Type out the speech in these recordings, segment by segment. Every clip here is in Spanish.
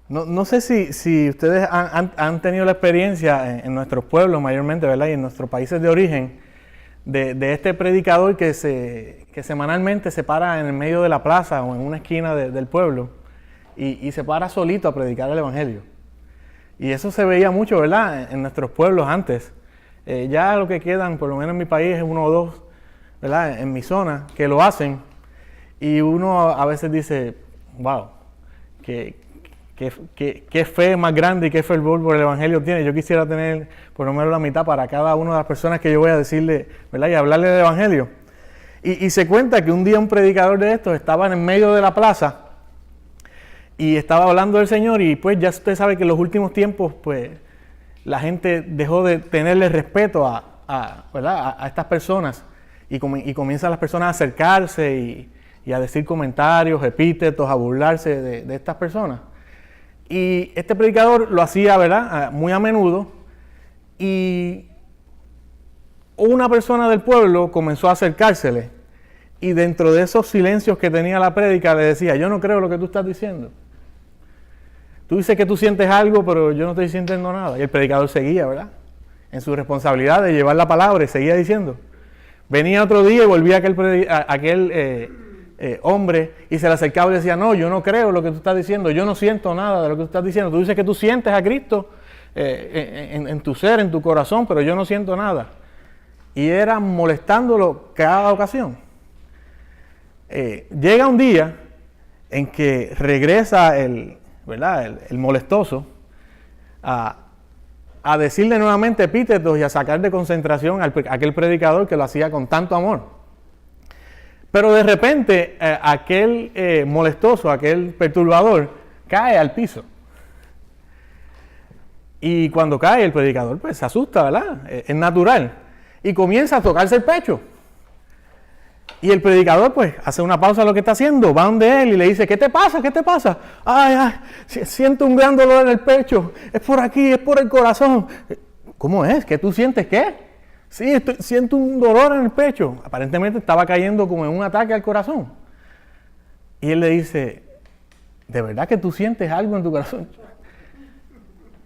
No sé si ustedes han tenido la experiencia en nuestros pueblos mayormente, ¿verdad? Y en nuestros países de origen, de este predicador que semanalmente se para en el medio de la plaza o en una esquina del pueblo y se para solito a predicar el Evangelio. Y eso se veía mucho, ¿verdad? En nuestros pueblos antes. Ya lo que quedan, por lo menos en mi país, es uno o dos, ¿verdad? En mi zona, que lo hacen. Y uno a veces dice, wow, qué fe más grande y qué fervor por el Evangelio tiene. Yo quisiera tener por lo menos la mitad para cada una de las personas que yo voy a decirle, ¿verdad? Y hablarle del Evangelio. Y se cuenta que un día un predicador de estos estaba en el medio de la plaza y estaba hablando del Señor, y pues ya usted sabe que en los últimos tiempos pues la gente dejó de tenerle respeto ¿verdad? a estas personas y comienzan las personas a acercarse y a decir comentarios, epítetos, a burlarse de estas personas. Y este predicador lo hacía, ¿verdad? Muy a menudo, y una persona del pueblo comenzó a acercársele, y dentro de esos silencios que tenía la prédica le decía, yo no creo lo que tú estás diciendo. Tú dices que tú sientes algo, pero yo no estoy sintiendo nada. Y el predicador seguía, ¿verdad? En su responsabilidad de llevar la palabra, y seguía diciendo. Venía otro día y volvía aquel hombre y se le acercaba y decía, no, yo no creo lo que tú estás diciendo, yo no siento nada de lo que tú estás diciendo. Tú dices que tú sientes a Cristo en tu ser, en tu corazón, pero yo no siento nada. Y era molestándolo cada ocasión. Llega un día en que regresa ¿verdad? El molestoso a decirle nuevamente epítetos y a sacar de concentración a aquel predicador que lo hacía con tanto amor. Pero de repente aquel molestoso, aquel perturbador, cae al piso. Y cuando cae el predicador, pues se asusta, ¿verdad? Es natural. Y comienza a tocarse el pecho. Y el predicador, pues, hace una pausa en lo que está haciendo, va donde él y le dice, ¿qué te pasa? ¿Qué te pasa? Ay, siento un gran dolor en el pecho, es por aquí, es por el corazón. ¿Cómo es? ¿Que tú sientes qué? Sí, siento un dolor en el pecho. Aparentemente estaba cayendo como en un ataque al corazón. Y él le dice, ¿de verdad que tú sientes algo en tu corazón?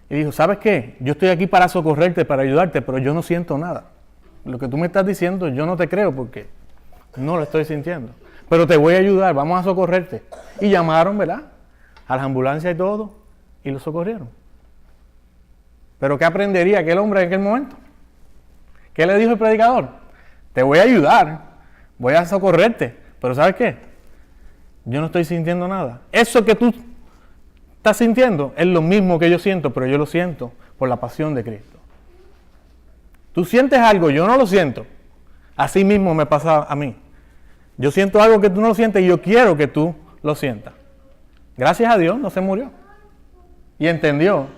Y dijo, ¿sabes qué? Yo estoy aquí para socorrerte, para ayudarte, pero yo no siento nada. Lo que tú me estás diciendo, yo no te creo porque no lo estoy sintiendo. Pero te voy a ayudar, vamos a socorrerte. Y llamaron, ¿verdad? A las ambulancias y todo, y lo socorrieron. Pero ¿qué aprendería aquel hombre en aquel momento? ¿Qué le dijo el predicador? Te voy a ayudar, voy a socorrerte, pero ¿sabes qué? Yo no estoy sintiendo nada. Eso que tú estás sintiendo es lo mismo que yo siento, pero yo lo siento por la pasión de Cristo. Tú sientes algo, yo no lo siento. Así mismo me pasa a mí. Yo siento algo que tú no lo sientes y yo quiero que tú lo sientas. Gracias a Dios no se murió. Y entendió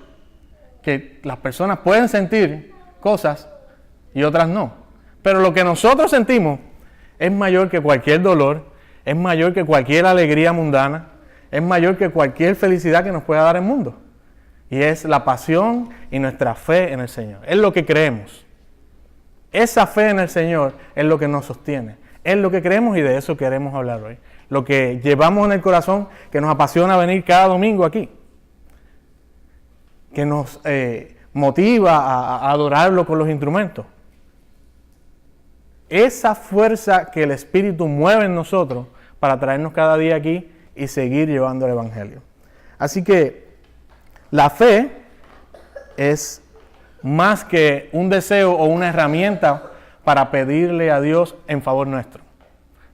que las personas pueden sentir cosas y otras no. Pero lo que nosotros sentimos es mayor que cualquier dolor, es mayor que cualquier alegría mundana, es mayor que cualquier felicidad que nos pueda dar el mundo. Y es la pasión y nuestra fe en el Señor. Es lo que creemos. Esa fe en el Señor es lo que nos sostiene. Es lo que creemos y de eso queremos hablar hoy. Lo que llevamos en el corazón, que nos apasiona venir cada domingo aquí. Que nos motiva a adorarlo con los instrumentos. Esa fuerza que el Espíritu mueve en nosotros para traernos cada día aquí y seguir llevando el Evangelio. Así que la fe es más que un deseo o una herramienta para pedirle a Dios en favor nuestro.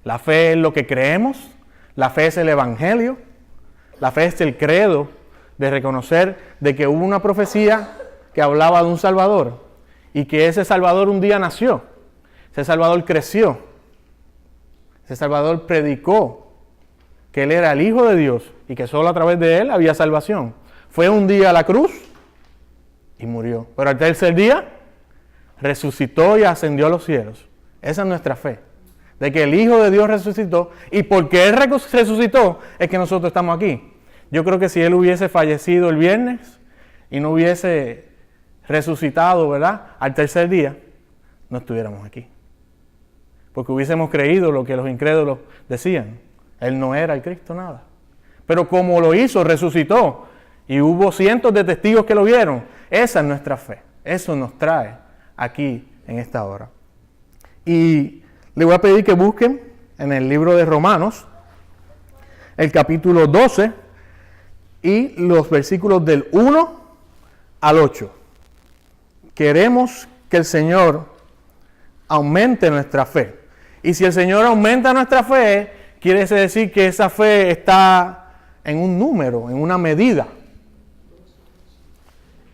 La fe es lo que creemos, la fe es el Evangelio, la fe es el credo de reconocer de que hubo una profecía que hablaba de un Salvador y que ese Salvador un día nació, ese Salvador creció, ese Salvador predicó que Él era el Hijo de Dios y que solo a través de Él había salvación. Fue un día a la cruz y murió. Pero al tercer día resucitó y ascendió a los cielos. Esa es nuestra fe. De que el Hijo de Dios resucitó, y porque Él resucitó es que nosotros estamos aquí. Yo creo que si Él hubiese fallecido el viernes y no hubiese resucitado, ¿verdad?, al tercer día, no estuviéramos aquí. Porque hubiésemos creído lo que los incrédulos decían. Él no era el Cristo, nada. Pero como lo hizo, resucitó, y hubo cientos de testigos que lo vieron. Esa es nuestra fe. Eso nos trae aquí en esta hora. Y le voy a pedir que busquen en el libro de Romanos, el capítulo 12 y los versículos del 1 al 8. Queremos que el Señor aumente nuestra fe. Y si el Señor aumenta nuestra fe, quiere decir que esa fe está en un número, en una medida.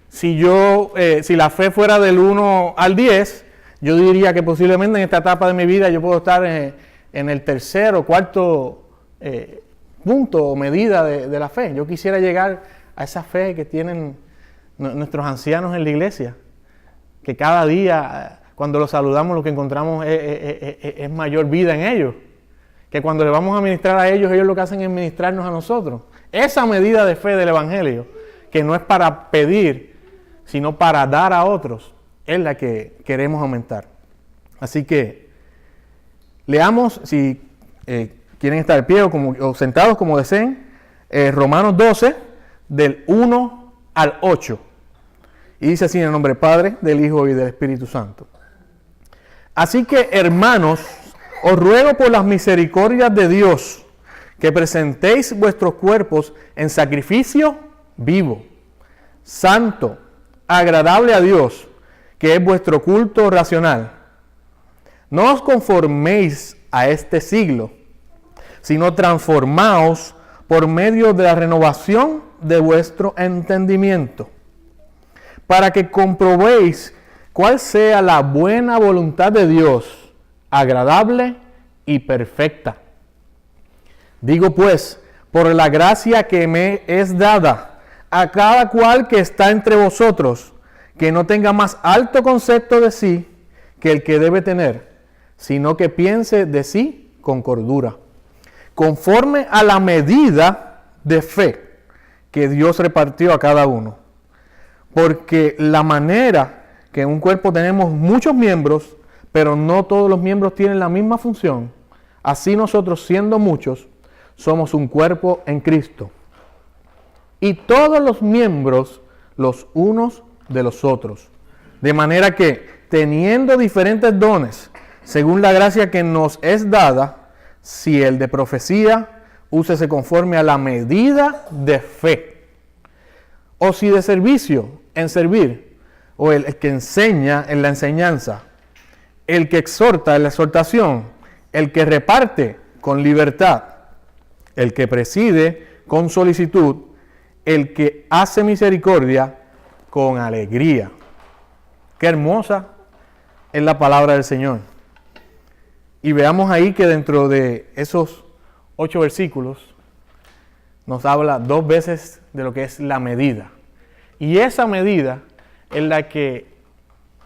Si la fe fuera del 1 al 10, yo diría que posiblemente en esta etapa de mi vida yo puedo estar en el tercer o cuarto punto o medida de la fe. Yo quisiera llegar a esa fe que tienen nuestros ancianos en la iglesia, que cada día cuando los saludamos lo que encontramos es mayor vida en ellos, que cuando le vamos a ministrar a ellos, ellos lo que hacen es ministrarnos a nosotros. Esa medida de fe del Evangelio, que no es para pedir, sino para dar a otros, es la que queremos aumentar. Así que leamos, si quieren estar de pie o sentados como deseen, Romanos 12, del 1 al 8. Y dice así en el nombre del Padre, del Hijo y del Espíritu Santo. Así que, hermanos, os ruego por las misericordias de Dios, que presentéis vuestros cuerpos en sacrificio vivo, santo, agradable a Dios, que es vuestro culto racional. No os conforméis a este siglo, sino transformaos por medio de la renovación de vuestro entendimiento, para que comprobéis cuál sea la buena voluntad de Dios, agradable y perfecta. Digo pues, por la gracia que me es dada, a cada cual que está entre vosotros, que no tenga más alto concepto de sí que el que debe tener, sino que piense de sí con cordura, conforme a la medida de fe que Dios repartió a cada uno. Porque la manera que en un cuerpo tenemos muchos miembros, pero no todos los miembros tienen la misma función, así nosotros, siendo muchos, somos un cuerpo en Cristo. Y todos los miembros los unos de los otros. De manera que, teniendo diferentes dones, según la gracia que nos es dada, si el de profecía, úsese conforme a la medida de fe. O si de servicio, en servir. O el que enseña en la enseñanza. El que exhorta en la exhortación. El que reparte con libertad. El que preside con solicitud. El que hace misericordia con alegría. Qué hermosa es la palabra del Señor. Y veamos ahí que dentro de esos 8 versículos nos habla 2 veces de lo que es la medida. Y esa medida es la que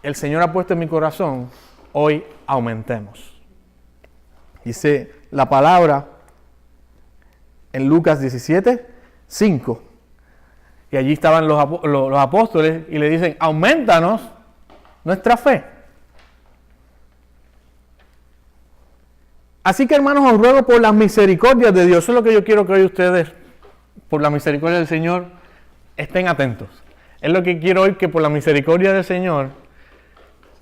el Señor ha puesto en mi corazón, hoy aumentemos. Dice la palabra en Lucas 17, 5. Y allí estaban los apóstoles y le dicen, aumentanos nuestra fe. Así que, hermanos, os ruego por las misericordias de Dios. Eso es lo que yo quiero que hoy ustedes, por la misericordia del Señor, estén atentos. Es lo que quiero hoy, que por la misericordia del Señor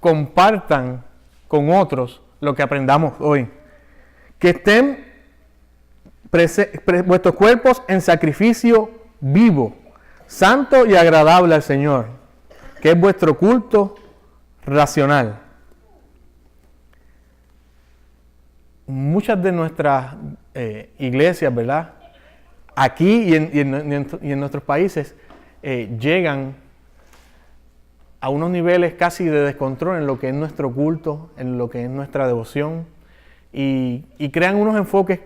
compartan con otros lo que aprendamos hoy. Que estén vuestros cuerpos en sacrificio vivo, santo y agradable al Señor, que es vuestro culto racional. Muchas de nuestras iglesias, ¿verdad? Aquí y en nuestros países llegan a unos niveles casi de descontrol en lo que es nuestro culto, en lo que es nuestra devoción, y crean unos enfoques,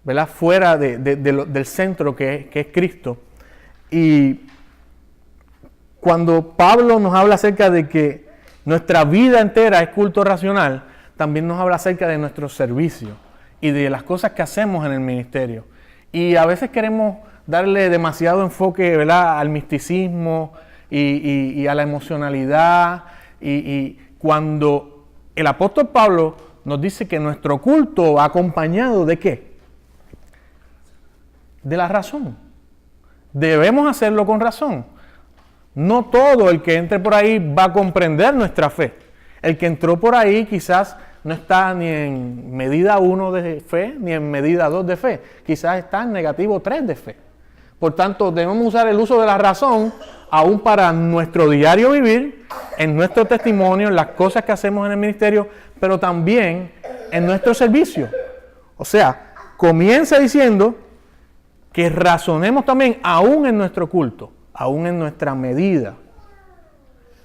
¿verdad? Fuera del centro que es Cristo. Y cuando Pablo nos habla acerca de que nuestra vida entera es culto racional, también nos habla acerca de nuestro servicio y de las cosas que hacemos en el ministerio. Y a veces queremos darle demasiado enfoque, ¿verdad?, al misticismo y a la emocionalidad. Y cuando el apóstol Pablo nos dice que nuestro culto va acompañado ¿de qué? De la razón. debemos hacerlo con razón. No todo el que entre por ahí va a comprender nuestra fe. El que entró por ahí quizás no está ni en medida 1 de fe, ni en medida 2 de fe. Quizás está en negativo 3 de fe. Por tanto, debemos usar el uso de la razón aún para nuestro diario vivir, en nuestro testimonio, en las cosas que hacemos en el ministerio, pero también en nuestro servicio. O sea, comienza diciendo que razonemos también aún en nuestro culto, aún en nuestra medida.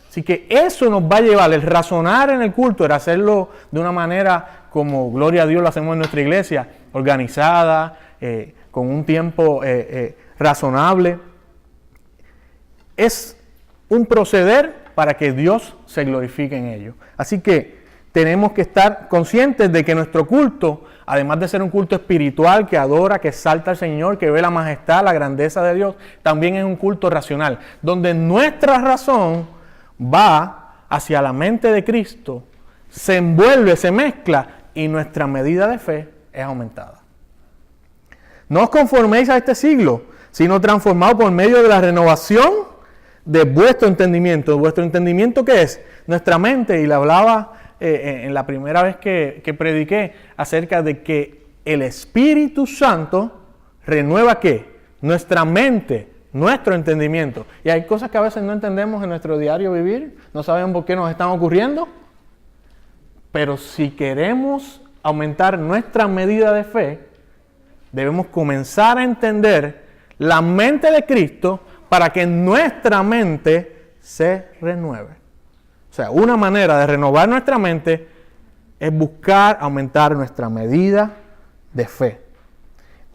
Así que eso nos va a llevar, el razonar en el culto, el hacerlo de una manera como, gloria a Dios, lo hacemos en nuestra iglesia, organizada, con un tiempo razonable. Es un proceder para que Dios se glorifique en ello. Así que tenemos que estar conscientes de que nuestro culto, además de ser un culto espiritual que adora, que exalta al Señor, que ve la majestad, la grandeza de Dios, también es un culto racional, donde nuestra razón va hacia la mente de Cristo, se envuelve, se mezcla y nuestra medida de fe es aumentada. No os conforméis a este siglo, sino transformados por medio de la renovación de vuestro entendimiento. ¿Vuestro entendimiento qué es? Nuestra mente, y le hablaba en la primera vez que prediqué acerca de que el Espíritu Santo renueva ¿qué? Nuestra mente, nuestro entendimiento. Y hay cosas que a veces no entendemos en nuestro diario vivir, no sabemos por qué nos están ocurriendo, pero si queremos aumentar nuestra medida de fe, debemos comenzar a entender la mente de Cristo para que nuestra mente se renueve. O sea, una manera de renovar nuestra mente es buscar aumentar nuestra medida de fe.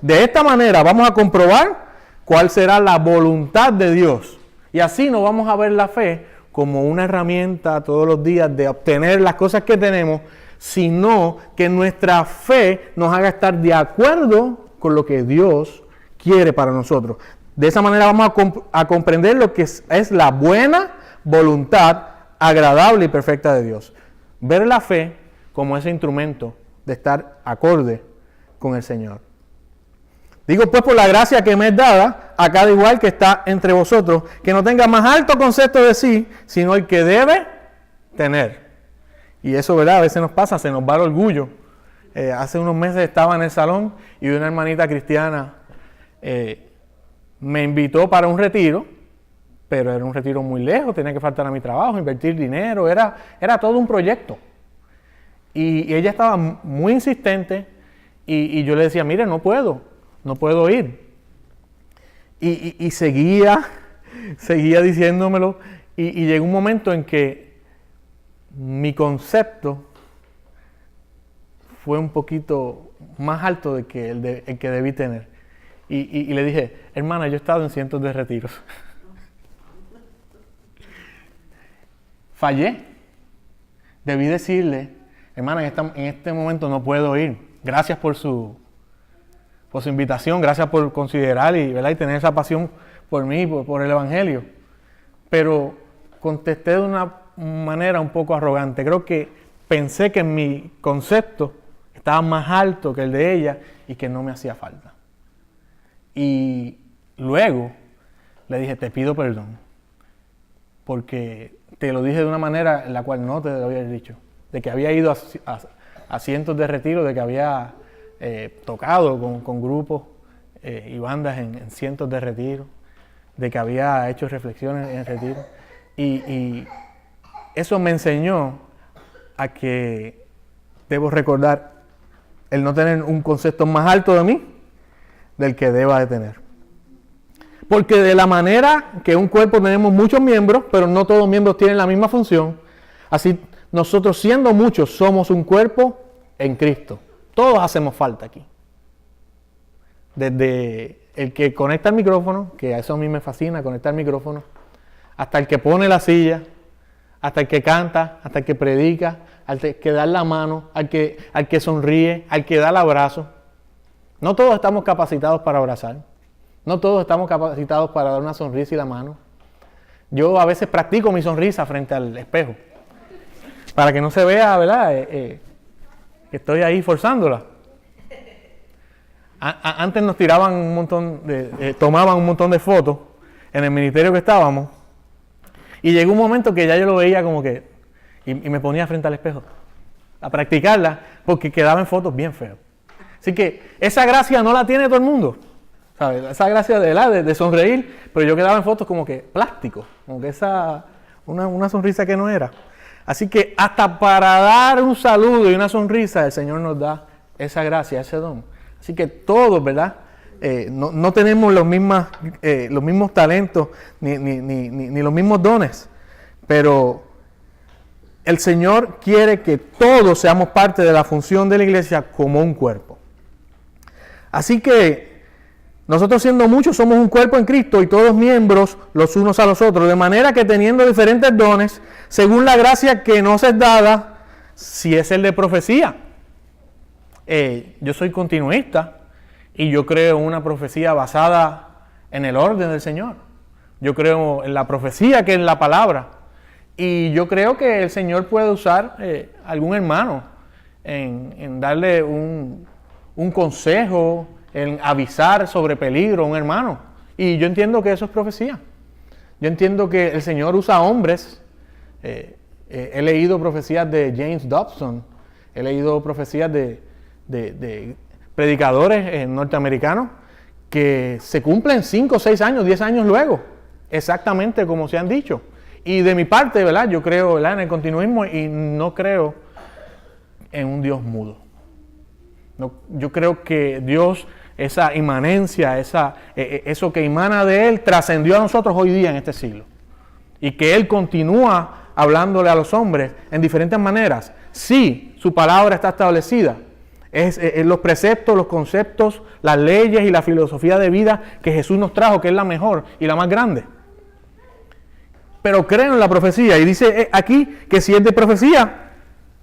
De esta manera vamos a comprobar cuál será la voluntad de Dios. Y así no vamos a ver la fe como una herramienta todos los días de obtener las cosas que tenemos, sino que nuestra fe nos haga estar de acuerdo con lo que Dios quiere para nosotros. De esa manera vamos a comprender lo que es la buena voluntad agradable y perfecta de Dios. Ver la fe como ese instrumento de estar acorde con el Señor. Digo pues por la gracia que me es dada a cada igual que está entre vosotros, que no tenga más alto concepto de sí, sino el que debe tener. Y eso, ¿verdad? A veces nos pasa, se nos va el orgullo. Hace unos meses estaba en el salón y una hermanita cristiana me invitó para un retiro, pero era un retiro muy lejos, tenía que faltar a mi trabajo, invertir dinero, era todo un proyecto. Y ella estaba muy insistente y yo le decía, mire, no puedo ir. Y seguía diciéndomelo y llegó un momento en que mi concepto fue un poquito más alto de que el que debí tener. Y le dije, hermana, yo he estado en cientos de retiros. Fallé. Debí decirle, hermana, en este momento no puedo ir. Gracias por su invitación, gracias por considerar y tener esa pasión por mí, por el Evangelio. Pero contesté de una manera un poco arrogante. Creo que pensé que mi concepto estaba más alto que el de ella y que no me hacía falta. Y luego le dije, te pido perdón, porque te lo dije de una manera en la cual no te lo había dicho, de que había ido a cientos de retiros, de que había tocado con grupos y bandas en cientos de retiros, de que había hecho reflexiones en retiros. Y eso me enseñó a que debo recordar el no tener un concepto más alto de mí del que deba de tener. Porque de la manera que un cuerpo tenemos muchos miembros, pero no todos los miembros tienen la misma función, así nosotros siendo muchos somos un cuerpo en Cristo. Todos hacemos falta aquí. Desde el que conecta el micrófono, que a eso a mí me fascina, conectar el micrófono, hasta el que pone la silla, hasta el que canta, hasta el que predica, al que da la mano, al que sonríe, al que da el abrazo. No todos estamos capacitados para abrazar. No todos estamos capacitados para dar una sonrisa y la mano. Yo a veces practico mi sonrisa frente al espejo, para que no se vea, ¿verdad? Que estoy ahí forzándola. Antes nos tiraban un montón tomaban un montón de fotos en el ministerio que estábamos, y llegó un momento que ya yo lo veía como que, y me ponía frente al espejo a practicarla, porque quedaban fotos bien feas. Así que esa gracia no la tiene todo el mundo, ¿sabes? Esa gracia de sonreír, pero yo quedaba en fotos como que plástico, como que una sonrisa que no era. Así que hasta para dar un saludo y una sonrisa, el Señor nos da esa gracia, ese don. Así que todos, ¿verdad? No tenemos los mismos talentos ni los mismos dones, pero el Señor quiere que todos seamos parte de la función de la iglesia como un cuerpo. Así que nosotros, siendo muchos, somos un cuerpo en Cristo y todos miembros los unos a los otros, de manera que teniendo diferentes dones, según la gracia que nos es dada, si es el de profecía. Yo soy continuista y yo creo en una profecía basada en el orden del Señor. Yo creo en la profecía que es la palabra. Y yo creo que el Señor puede usar algún hermano en darle un consejo, en avisar sobre peligro a un hermano. Y yo entiendo que eso es profecía. Yo entiendo que el Señor usa hombres. He leído profecías de James Dobson. He leído profecías de predicadores norteamericanos que se cumplen 5, 6 años, 10 años luego. Exactamente como se han dicho. Y de mi parte, ¿verdad? Yo creo, ¿verdad?, en el continuismo y no creo en un Dios mudo. No, yo creo que Dios, esa inmanencia, eso que emana de Él, trascendió a nosotros hoy día en este siglo. Y que Él continúa hablándole a los hombres en diferentes maneras. Sí, su palabra está establecida. Es los preceptos, los conceptos, las leyes y la filosofía de vida que Jesús nos trajo, que es la mejor y la más grande. Pero creen en la profecía. Y dice aquí que si es de profecía,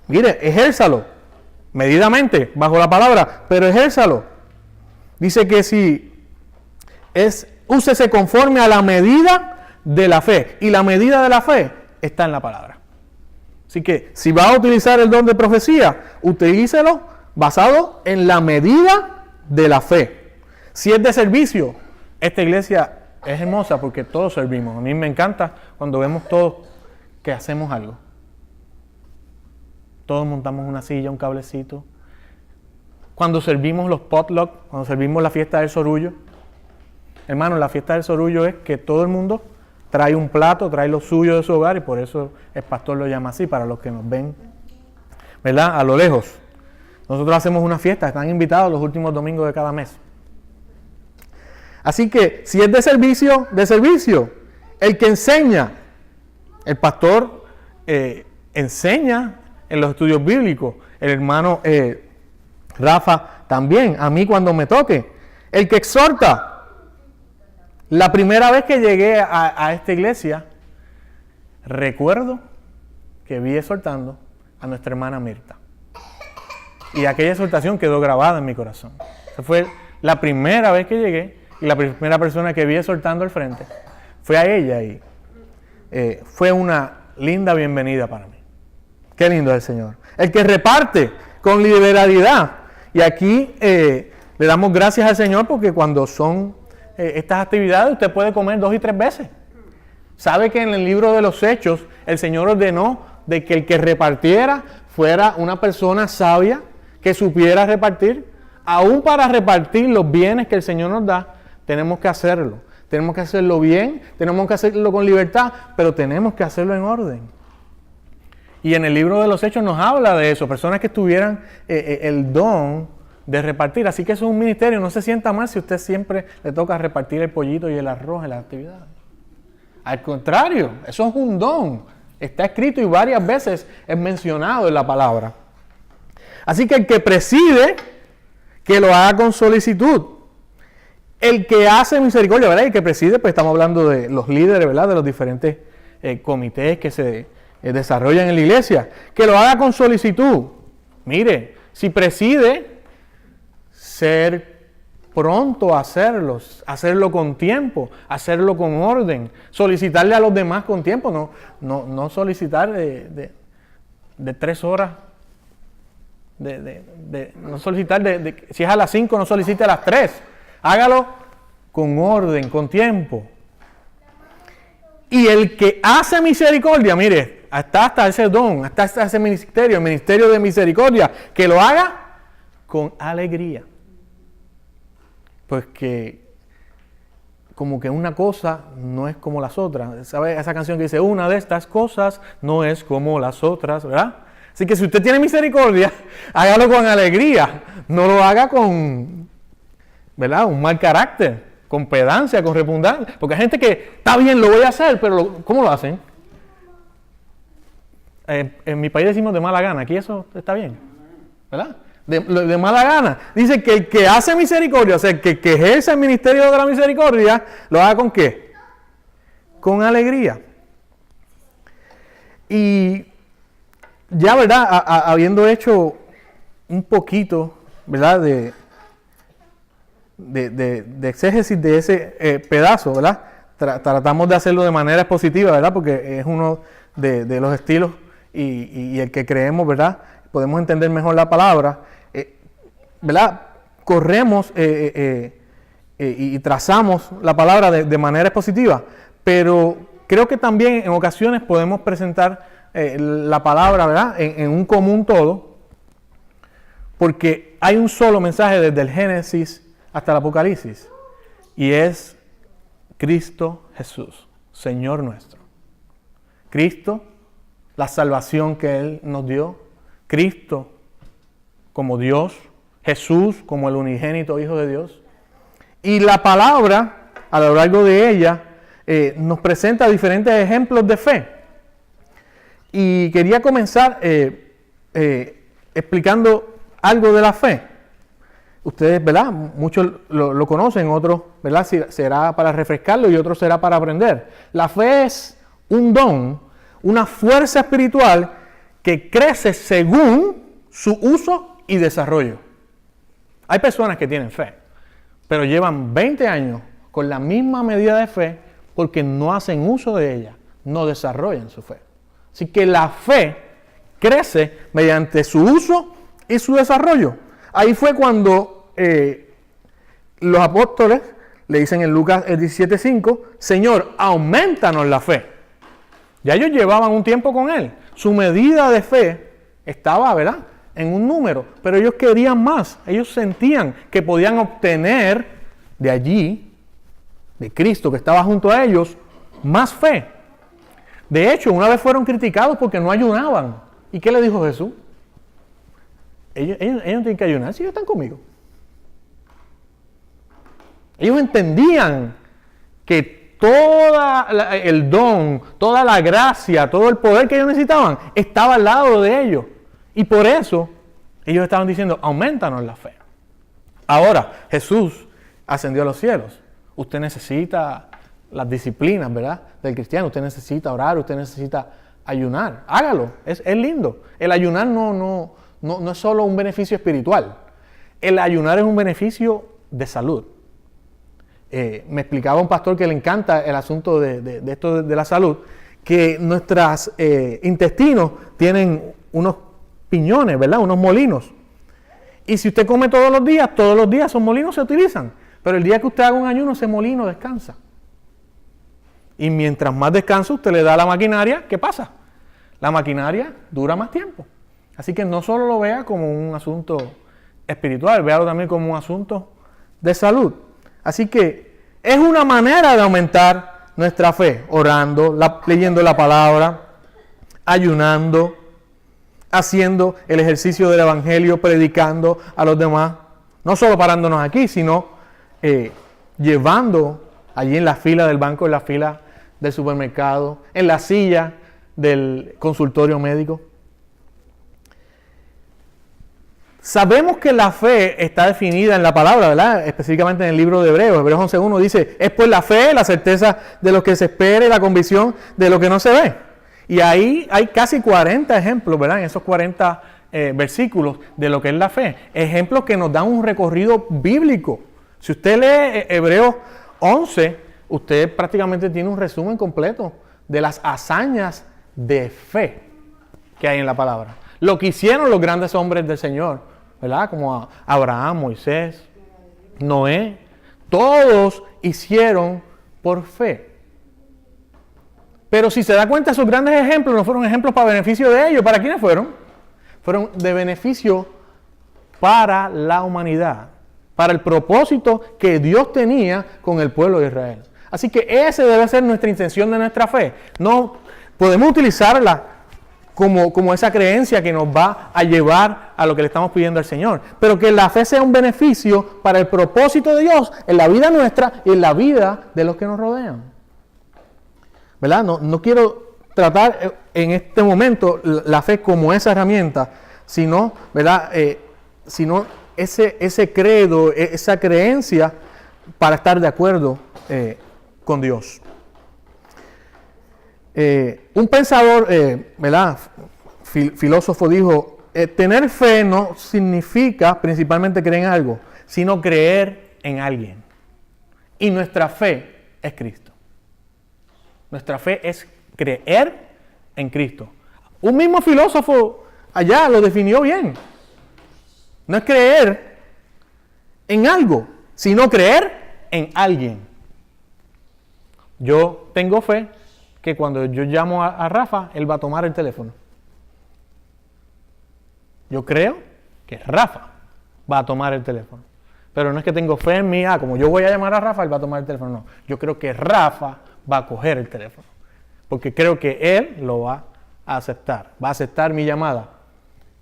mire, ejérzalo medidamente, bajo la palabra, pero ejérzalo. Dice que si úsese conforme a la medida de la fe. Y la medida de la fe está en la palabra. Así que si va a utilizar el don de profecía, utilícelo basado en la medida de la fe. Si es de servicio, esta iglesia es hermosa porque todos servimos. A mí me encanta cuando vemos todos que hacemos algo. Todos montamos una silla, un cablecito. Cuando servimos los potluck, cuando servimos la fiesta del sorullo. Hermano, la fiesta del sorullo es que todo el mundo trae un plato, trae lo suyo de su hogar, y por eso el pastor lo llama así, para los que nos ven, ¿verdad?, a lo lejos. Nosotros hacemos una fiesta, están invitados los últimos domingos de cada mes. Así que, si es de servicio, el que enseña, el pastor enseña en los estudios bíblicos, el hermano Rafa también, a mí cuando me toque. El que exhorta. La primera vez que llegué a esta iglesia, recuerdo que vi exhortando a nuestra hermana Mirta. Y aquella exhortación quedó grabada en mi corazón. Esa fue la primera vez que llegué y la primera persona que vi exhortando al frente. Fue a ella y fue una linda bienvenida para mí. Qué lindo es el Señor. El que reparte con liberalidad. Y aquí le damos gracias al Señor porque cuando son estas actividades usted puede comer 2 y 3 veces. Sabe que en el libro de los Hechos el Señor ordenó de que el que repartiera fuera una persona sabia que supiera repartir. Aún para repartir los bienes que el Señor nos da, tenemos que hacerlo. Tenemos que hacerlo bien, tenemos que hacerlo con libertad, pero tenemos que hacerlo en orden. Y en el libro de los Hechos nos habla de eso, personas que tuvieran el don de repartir. Así que eso es un ministerio, no se sienta mal si usted siempre le toca repartir el pollito y el arroz en las actividades. Al contrario, eso es un don. Está escrito y varias veces es mencionado en la palabra. Así que el que preside, que lo haga con solicitud. El que hace misericordia, ¿verdad? Y el que preside, pues estamos hablando de los líderes, ¿verdad? De los diferentes comités que se desarrollan en la iglesia. Que lo haga con solicitud. Mire, si preside, ser pronto a hacerlo con tiempo, hacerlo con orden, solicitarle a los demás con tiempo, no solicitar de 3 horas no solicitar, si es a las 5, no solicite a las 3. Hágalo con orden, con tiempo. Y el que hace misericordia, mire, hasta ese don, hasta ese ministerio, el ministerio de misericordia, que lo haga con alegría. Pues que como que una cosa no es como las otras. ¿Sabe esa canción que dice, una de estas cosas no es como las otras, ¿verdad? Así que si usted tiene misericordia, hágalo con alegría. No lo haga con, ¿verdad?, un mal carácter, con pedancia, con repugnancia. Porque hay gente que, está bien, lo voy a hacer, pero ¿cómo lo hacen? En mi país decimos de mala gana. Aquí eso está bien, ¿verdad? De mala gana. Dice que el que hace misericordia, o sea, que ejerce el ministerio de la misericordia, lo haga con ¿qué? Con alegría. Y ya, ¿verdad? Habiendo hecho un poquito, ¿verdad? De exégesis de ese pedazo, ¿verdad? Tratamos de hacerlo de manera expositiva, ¿verdad? Porque es uno de los estilos y el que creemos, ¿verdad? Podemos entender mejor la palabra, ¿verdad? Corremos y trazamos la palabra de manera expositiva, pero creo que también en ocasiones podemos presentar la palabra, ¿verdad?, en un común todo, porque hay un solo mensaje desde el Génesis hasta el Apocalipsis, y es Cristo Jesús, Señor nuestro. Cristo, la salvación que Él nos dio, Cristo como Dios, Jesús como el unigénito Hijo de Dios. Y la palabra, a lo largo de ella, nos presenta diferentes ejemplos de fe. Y quería comenzar explicando algo de la fe. Ustedes, ¿verdad?, muchos lo conocen, otros, ¿verdad?, será para refrescarlo y otros será para aprender. La fe es un don, una fuerza espiritual que crece según su uso y desarrollo. Hay personas que tienen fe, pero llevan 20 años con la misma medida de fe porque no hacen uso de ella, no desarrollan su fe. Así que la fe crece mediante su uso y su desarrollo. Ahí fue cuando los apóstoles le dicen en Lucas 17:5, Señor, aumentanos la fe. Ya ellos llevaban un tiempo con Él. Su medida de fe estaba, ¿verdad?, en un número, pero ellos querían más. Ellos sentían que podían obtener de allí, de Cristo que estaba junto a ellos, más fe. De hecho, una vez fueron criticados porque no ayunaban. ¿Y qué le dijo Jesús? Ellos no tienen que ayunar si ellos están conmigo. Ellos entendían que todo el don, toda la gracia, todo el poder que ellos necesitaban estaba al lado de ellos. Y por eso ellos estaban diciendo, aumentanos la fe. Ahora, Jesús ascendió a los cielos. Usted necesita las disciplinas, ¿verdad?, del cristiano. Usted necesita orar, usted necesita ayunar. Hágalo, es lindo. El ayunar no es solo un beneficio espiritual. El ayunar es un beneficio de salud. Me explicaba un pastor que le encanta el asunto de esto de la salud, que nuestros intestinos tienen unos piñones, ¿verdad?, unos molinos. Y si usted come todos los días esos molinos se utilizan. Pero el día que usted haga un ayuno, ese molino descansa. Y mientras más descanso usted le da a la maquinaria, ¿qué pasa? La maquinaria dura más tiempo. Así que no solo lo vea como un asunto espiritual, véalo también como un asunto de salud. Así que es una manera de aumentar nuestra fe, orando, leyendo la palabra, ayunando, haciendo el ejercicio del evangelio, predicando a los demás. No solo parándonos aquí, sino llevando allí en la fila del banco, en la fila del supermercado, en la silla del consultorio médico. Sabemos que la fe está definida en la palabra, ¿verdad? Específicamente en el libro de Hebreos. Hebreos 11:1 dice, es pues la fe, la certeza de lo que se espera y la convicción de lo que no se ve. Y ahí hay casi 40 ejemplos, ¿verdad? En esos 40 versículos de lo que es la fe. Ejemplos que nos dan un recorrido bíblico. Si usted lee Hebreos 11, usted prácticamente tiene un resumen completo de las hazañas de fe que hay en la palabra. lo que hicieron los grandes hombres del Señor, ¿verdad? Como Abraham, Moisés, Noé, todos hicieron por fe. Pero si se da cuenta, esos grandes ejemplos no fueron ejemplos para beneficio de ellos. ¿Para quiénes fueron? Fueron de beneficio para la humanidad, para el propósito que Dios tenía con el pueblo de Israel. Así que esa debe ser nuestra intención de nuestra fe. No podemos utilizarla como esa creencia que nos va a llevar a lo que le estamos pidiendo al Señor. Pero que la fe sea un beneficio para el propósito de Dios en la vida nuestra y en la vida de los que nos rodean. ¿Verdad? No quiero tratar en este momento la fe como esa herramienta, sino, ¿verdad? Sino ese credo, esa creencia para estar de acuerdo con Dios. Un pensador, ¿verdad? Filósofo dijo, tener fe no significa principalmente creer en algo, sino creer en alguien. Y nuestra fe es Cristo. Nuestra fe es creer en Cristo. Un mismo filósofo allá lo definió bien. No es creer en algo, sino creer en alguien. Yo tengo fe que cuando yo llamo a Rafa, él va a tomar el teléfono. Yo creo que Rafa va a tomar el teléfono. Pero no es que tengo fe en mí, como yo voy a llamar a Rafa, él va a tomar el teléfono. No, yo creo que Rafa va a coger el teléfono. Porque creo que él lo va a aceptar mi llamada.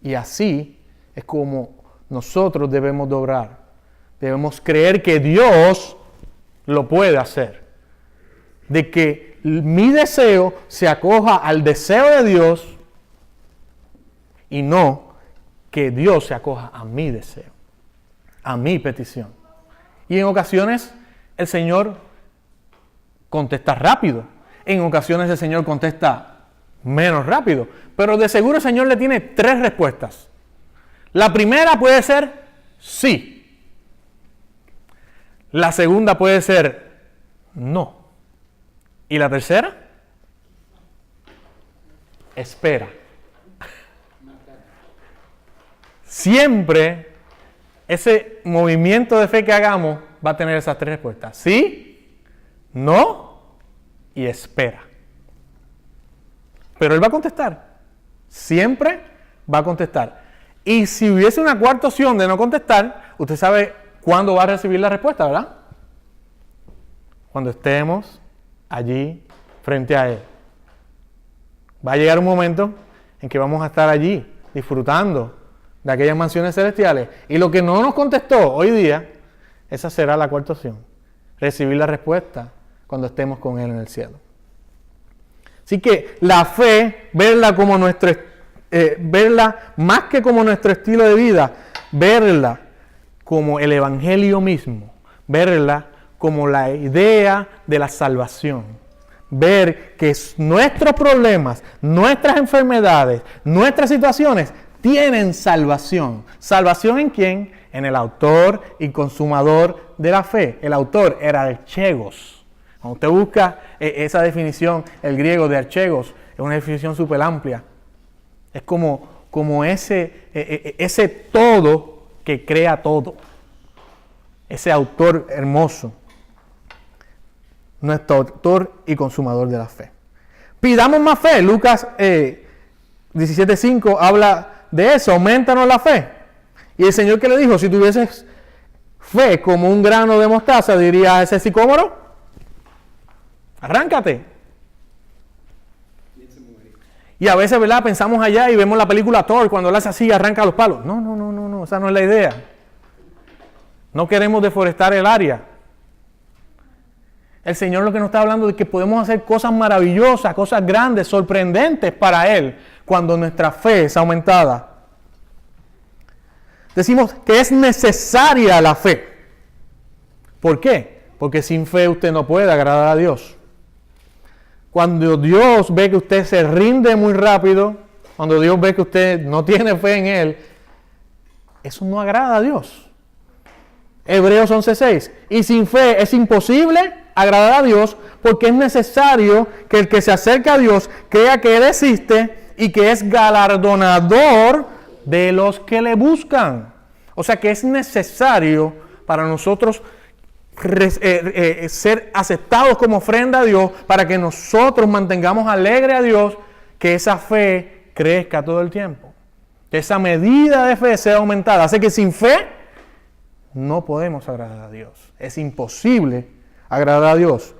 Y así es como nosotros debemos de obrar. Debemos creer que Dios lo puede hacer. De que mi deseo se acoja al deseo de Dios y no que Dios se acoja a mi deseo, a mi petición. Y en ocasiones el Señor contesta rápido. En ocasiones el Señor contesta menos rápido. Pero de seguro el Señor le tiene 3 respuestas. La primera puede ser sí. La segunda puede ser no. Y la tercera, espera. Siempre ese movimiento de fe que hagamos va a tener esas 3 respuestas. Sí, no y espera. Pero Él va a contestar. Siempre va a contestar. Y si hubiese una cuarta opción de no contestar, usted sabe cuándo va a recibir la respuesta, ¿verdad? Cuando estemos allí frente a Él. Va a llegar un momento en que vamos a estar allí disfrutando de aquellas mansiones celestiales. Y lo que no nos contestó hoy día, esa será la cuarta opción. Recibir la respuesta cuando estemos con Él en el cielo. Así que la fe, verla como verla más que como nuestro estilo de vida, verla como el Evangelio mismo, verla como la idea de la salvación. Ver que nuestros problemas, nuestras enfermedades, nuestras situaciones tienen salvación. ¿Salvación en quién? En el autor y consumador de la fe. El autor era archegos. Cuando usted busca esa definición, el griego de archegos, es una definición súper amplia. Es como ese todo que crea todo. Ese autor hermoso. Nuestro autor y consumador de la fe. Pidamos más fe. Lucas 17:5 habla de eso. Aumentanos la fe. Y el Señor que le dijo, si tuvieses fe como un grano de mostaza, diría a ese sicómoro, arráncate. Y a veces, ¿verdad? Pensamos allá y vemos la película Thor, cuando él hace así, arranca los palos. No, esa no es la idea. No queremos deforestar el área. El Señor lo que nos está hablando es que podemos hacer cosas maravillosas, cosas grandes, sorprendentes para Él, cuando nuestra fe es aumentada. Decimos que es necesaria la fe. ¿Por qué? Porque sin fe usted no puede agradar a Dios. Cuando Dios ve que usted se rinde muy rápido, cuando Dios ve que usted no tiene fe en Él, eso no agrada a Dios. Hebreos 11:6. Y sin fe es imposible agradar a Dios, porque es necesario que el que se acerca a Dios crea que Él existe y que es galardonador de los que le buscan. O sea que es necesario para nosotros ser aceptados como ofrenda a Dios, para que nosotros mantengamos alegre a Dios, que esa fe crezca todo el tiempo, que esa medida de fe sea aumentada. Así que sin fe no podemos agradar a Dios. Es imposible agradar a Dios.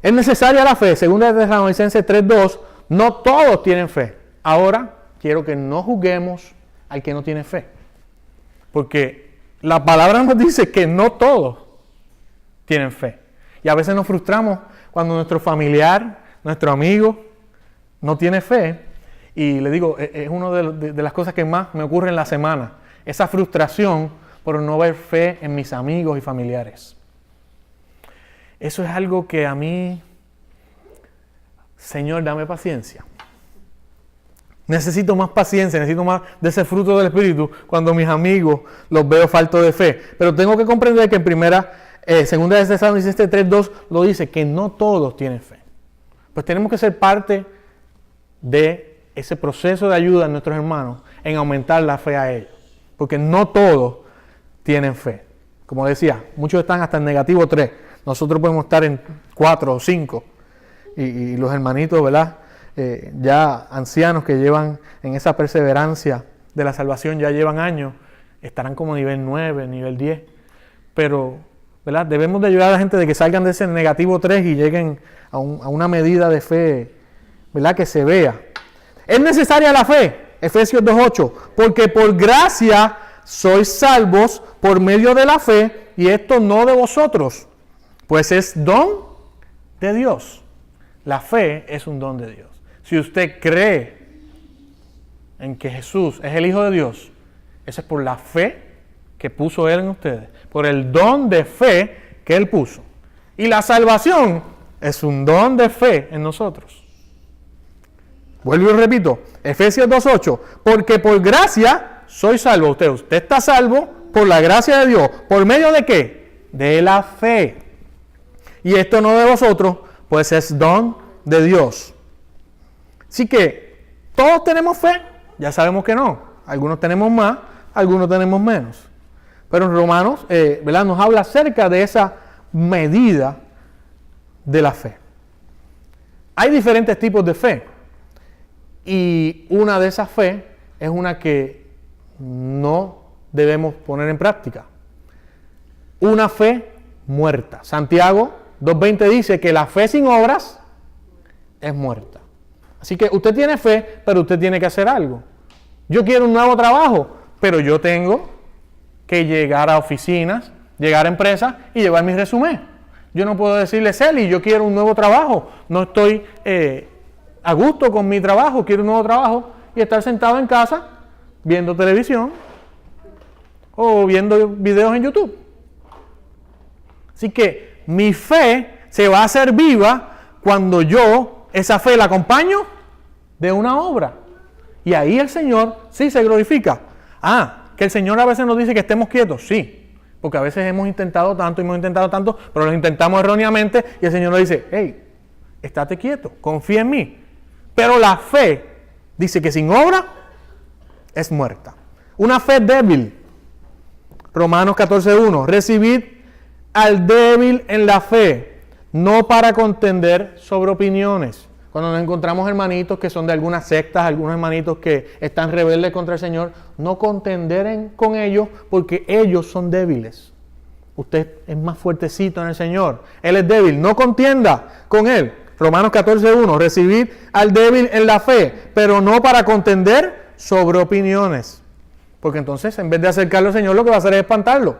Es necesaria la fe. Según Tesalonicenses 3:2, no todos tienen fe. Ahora quiero que no juzguemos al que no tiene fe, porque la palabra nos dice que no todos tienen fe. Y a veces nos frustramos cuando nuestro familiar, nuestro amigo, no tiene fe. Y le digo, es una de las cosas que más me ocurre en la semana. Esa frustración por no ver fe en mis amigos y familiares. Eso es algo que a mí, Señor, dame paciencia. Necesito más paciencia, necesito más de ese fruto del Espíritu cuando mis amigos los veo faltos de fe. Pero tengo que comprender que en segunda de Tesalonicenses 3:2 lo dice, que no todos tienen fe. Pues tenemos que ser parte de ese proceso de ayuda a nuestros hermanos en aumentar la fe a ellos. Porque no todos tienen fe. Como decía, muchos están hasta en negativo 3. Nosotros podemos estar en 4 o 5. Y los hermanitos, ¿verdad? Ya ancianos que llevan en esa perseverancia de la salvación, ya llevan años, estarán como nivel 9, nivel 10. Pero, ¿verdad? Debemos de ayudar a la gente de que salgan de ese negativo 3 y lleguen a una medida de fe, ¿verdad? Que se vea. Es necesaria la fe, Efesios 2:8, porque por gracia sois salvos por medio de la fe, y esto no de vosotros, pues es don de Dios. La fe es un don de Dios. Si usted cree en que Jesús es el Hijo de Dios, eso es por la fe que puso Él en ustedes, por el don de fe que Él puso. Y la salvación es un don de fe en nosotros. Vuelvo y repito, Efesios 2:8, porque por gracia soy salvo. Usted está salvo por la gracia de Dios. ¿Por medio de qué? De la fe. Y esto no de vosotros, pues es don de Dios. Así que, ¿todos tenemos fe? Ya sabemos que no. Algunos tenemos más, algunos tenemos menos. Pero en Romanos, ¿verdad? Nos habla acerca de esa medida de la fe. Hay diferentes tipos de fe. Y una de esas fe es una que no debemos poner en práctica. Una fe muerta. Santiago 2:20 dice que la fe sin obras es muerta. Así que usted tiene fe, pero usted tiene que hacer algo. Yo quiero un nuevo trabajo, pero yo tengo que llegar a oficinas, llegar a empresas y llevar mi resumen. Yo no puedo decirle, Celi, yo quiero un nuevo trabajo. No estoy a gusto con mi trabajo, quiero un nuevo trabajo, y estar sentado en casa viendo televisión o viendo videos en YouTube. Así que mi fe se va a hacer viva cuando yo esa fe la acompaño de una obra. Y ahí el Señor sí se glorifica. Que el Señor a veces nos dice que estemos quietos, sí. Porque a veces hemos intentado tanto, pero lo intentamos erróneamente y el Señor nos dice, hey, estate quieto, confía en mí. Pero la fe dice que sin obra es muerta. Una fe débil. Romanos 14:1. Recibid al débil en la fe, no para contender sobre opiniones. Cuando nos encontramos hermanitos que son de algunas sectas, algunos hermanitos que están rebeldes contra el Señor, no contender con ellos porque ellos son débiles. Usted es más fuertecito en el Señor. Él es débil, no contienda con él. Romanos 14:1, recibid al débil en la fe, pero no para contender sobre opiniones. Porque entonces, en vez de acercarlo al Señor, lo que va a hacer es espantarlo.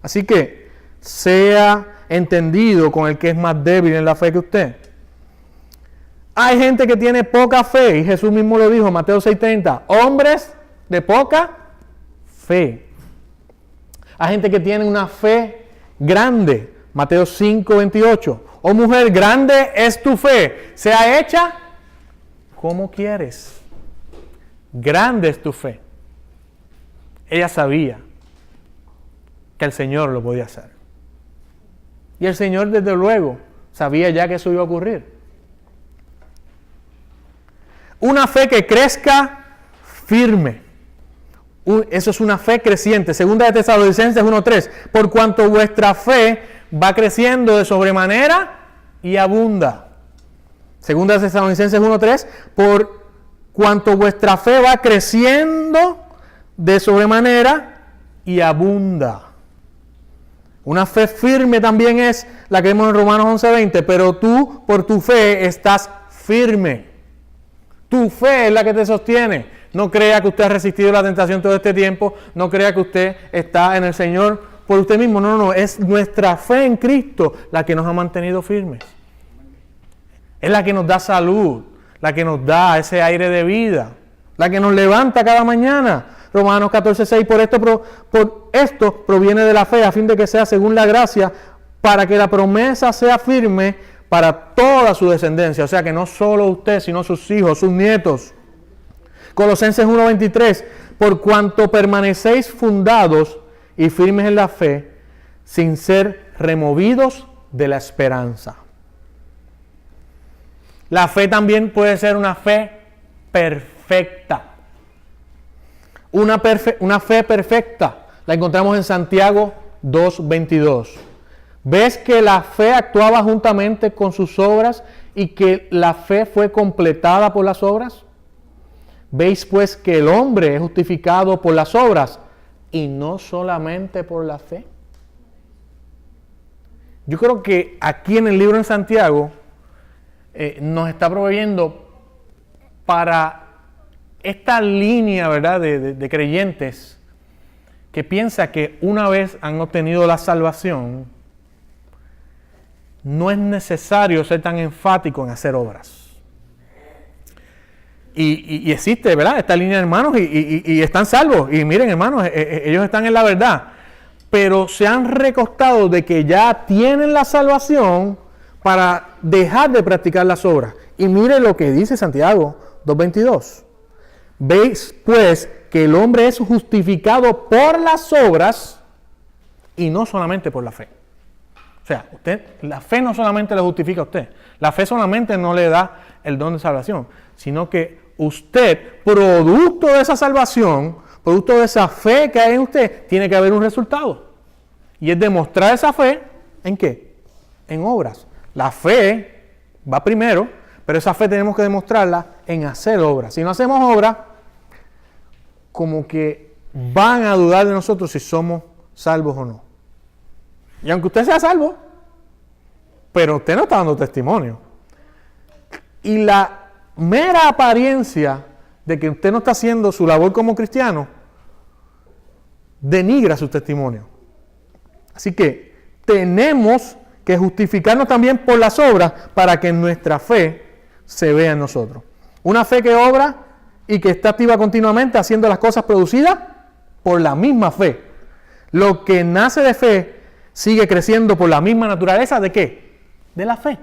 Así que, sea entendido con el que es más débil en la fe que usted. Hay gente que tiene poca fe, y Jesús mismo lo dijo, Mateo 6:30, hombres de poca fe. Hay gente que tiene una fe grande, Mateo 5:28. Oh mujer, grande es tu fe, sea hecha como quieres. Grande es tu fe. Ella sabía que el Señor lo podía hacer. Y el Señor, desde luego, sabía ya que eso iba a ocurrir. Una fe que crezca firme. Eso es una fe creciente. Segunda de Tesalonicenses 1:3. Por cuanto vuestra fe va creciendo de sobremanera y abunda. Segunda de Tesalonicenses 1:3. Por cuanto vuestra fe va creciendo de sobremanera y abunda. Una fe firme también es la que vemos en Romanos 11:20. Pero tú, por tu fe, estás firme. Tu fe es la que te sostiene. No crea que usted ha resistido la tentación todo este tiempo. No crea que usted está en el Señor por usted mismo. No. Es nuestra fe en Cristo la que nos ha mantenido firmes. Es la que nos da salud. La que nos da ese aire de vida. La que nos levanta cada mañana. Romanos 14:6. Por esto proviene de la fe, a fin de que sea según la gracia, para que la promesa sea firme para toda su descendencia. O sea que no solo usted, sino sus hijos, sus nietos. Colosenses 1:23. Por cuanto permanecéis fundados y firmes en la fe, sin ser removidos de la esperanza. La fe también puede ser una fe perfecta. Una fe perfecta la encontramos en Santiago 2:22. ¿Ves que la fe actuaba juntamente con sus obras y que la fe fue completada por las obras? ¿Veis pues que el hombre es justificado por las obras y no solamente por la fe? Yo creo que aquí en el libro de Santiago nos está proveyendo para esta línea, ¿verdad?, de creyentes que piensa que una vez han obtenido la salvación, no es necesario ser tan enfático en hacer obras. Y existe, ¿verdad?, esta línea de hermanos y están salvos. Y miren, hermanos, ellos están en la verdad. Pero se han recostado de que ya tienen la salvación para dejar de practicar las obras. Y mire lo que dice Santiago 2:22. Veis pues que el hombre es justificado por las obras y no solamente por la fe. O sea, la fe no solamente le justifica a usted. La fe solamente no le da el don de salvación, sino que usted, producto de esa salvación, producto de esa fe que hay en usted, tiene que haber un resultado. Y es demostrar esa fe, ¿en qué? En obras. La fe va primero, pero esa fe tenemos que demostrarla en hacer obras. Si no hacemos obras, como que van a dudar de nosotros si somos salvos o no. Y aunque usted sea salvo, pero usted no está dando testimonio. Y la mera apariencia de que usted no está haciendo su labor como cristiano, denigra su testimonio. Así que tenemos que justificarnos también por las obras para que nuestra fe se vea en nosotros. Una fe que obra y que está activa continuamente haciendo las cosas producidas por la misma fe. Lo que nace de fe sigue creciendo por la misma naturaleza ¿de qué? De la fe.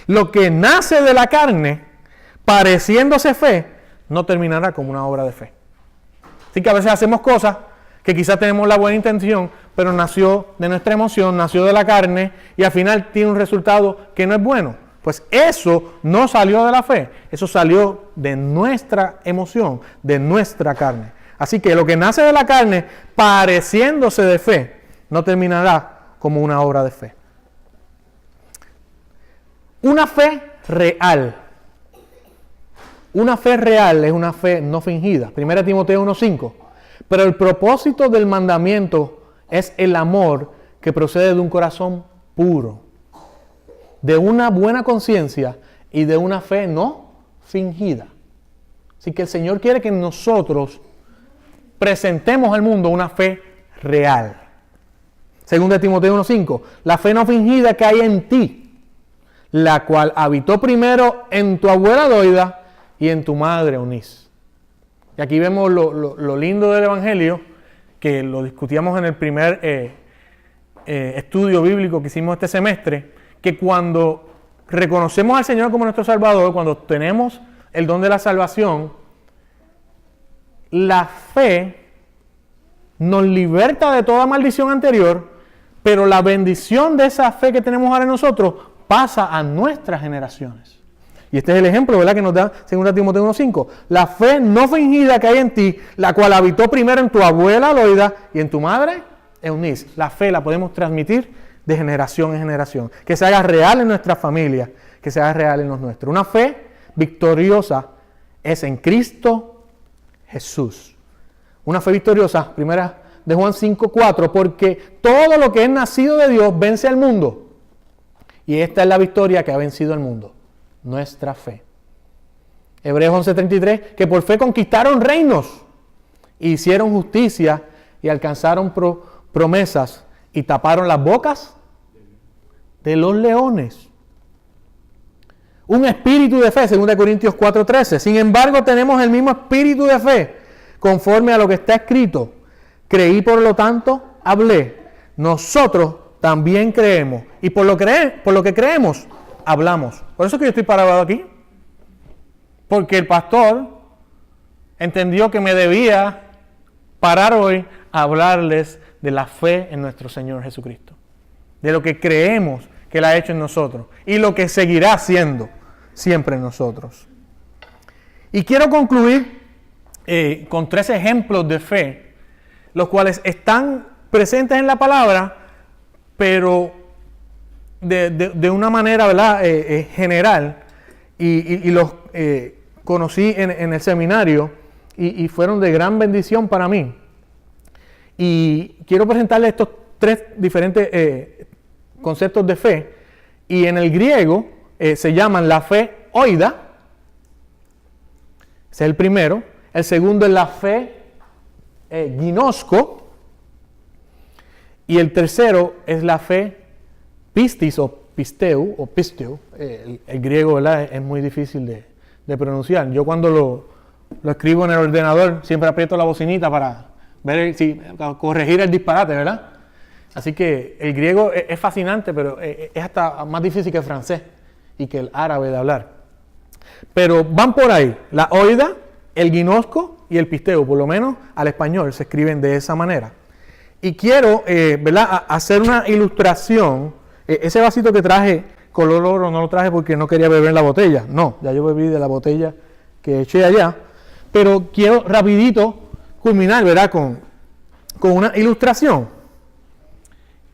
Lo que nace de la carne, pareciéndose fe, no terminará como una obra de fe. Así que a veces hacemos cosas que quizás tenemos la buena intención, pero nació de nuestra emoción, nació de la carne y al final tiene un resultado que no es bueno. Pues eso no salió de la fe, eso salió de nuestra emoción, de nuestra carne. Así que lo que nace de la carne, pareciéndose de fe, no terminará como una obra de fe. Una fe real. Una fe real es una fe no fingida. 1 Timoteo 1:5. Pero el propósito del mandamiento es el amor que procede de un corazón puro, de una buena conciencia y de una fe no fingida. Así que el Señor quiere que nosotros presentemos al mundo una fe real. 2 Timoteo 1:5. La fe no fingida que hay en ti, la cual habitó primero en tu abuela Loida y en tu madre Eunice. Y aquí vemos lo lindo del Evangelio, que lo discutíamos en el primer estudio bíblico que hicimos este semestre, que cuando reconocemos al Señor como nuestro Salvador, cuando tenemos el don de la salvación, la fe nos liberta de toda maldición anterior, pero la bendición de esa fe que tenemos ahora en nosotros pasa a nuestras generaciones. Y este es el ejemplo, ¿verdad?, que nos da 2 Timoteo 1:5. La fe no fingida que hay en ti, la cual habitó primero en tu abuela Loida y en tu madre Eunice. La fe la podemos transmitir de generación en generación. Que se haga real en nuestra familia, que se haga real en los nuestros. Una fe victoriosa es en Cristo Jesús. Una fe victoriosa, primera de Juan 5:4, porque todo lo que es nacido de Dios vence al mundo. Y esta es la victoria que ha vencido al mundo, nuestra fe. Hebreos 11:33, que por fe conquistaron reinos, hicieron justicia y alcanzaron promesas y taparon las bocas de los leones. Un espíritu de fe, 2 Corintios 4:13. Sin embargo, tenemos el mismo espíritu de fe, conforme a lo que está escrito. Creí, por lo tanto, hablé. Nosotros también creemos. Y por lo que creemos, hablamos. Por eso es que yo estoy parado aquí. Porque el pastor entendió que me debía parar hoy a hablarles de la fe en nuestro Señor Jesucristo. De lo que creemos que Él ha hecho en nosotros. Y lo que seguirá haciendo siempre en nosotros. Y quiero concluir con 3 ejemplos de fe, los cuales están presentes en la palabra, pero de una manera, ¿verdad?, general, y los conocí en el seminario y fueron de gran bendición para mí. Y quiero presentarles estos 3 diferentes conceptos de fe, y en el griego se llaman la fe oida. Ese es el primero. El segundo es la fe ginosko. Y el tercero es la fe pistis o pisteu o pisteu. El griego, ¿verdad?, es muy difícil de pronunciar. Yo cuando lo escribo en el ordenador siempre aprieto la bocinita para para corregir el disparate, ¿verdad? Así que el griego es fascinante, pero es hasta más difícil que el francés y que el árabe de hablar. Pero van por ahí, la oida, el ginosko y el pisteu, por lo menos al español se escriben de esa manera. Y quiero, ¿verdad?, hacer una ilustración. Ese vasito que traje, color oro, no lo traje porque no quería beber en la botella. No, ya yo bebí de la botella que eché allá. Pero quiero rapidito culminar, ¿verdad?, con una ilustración.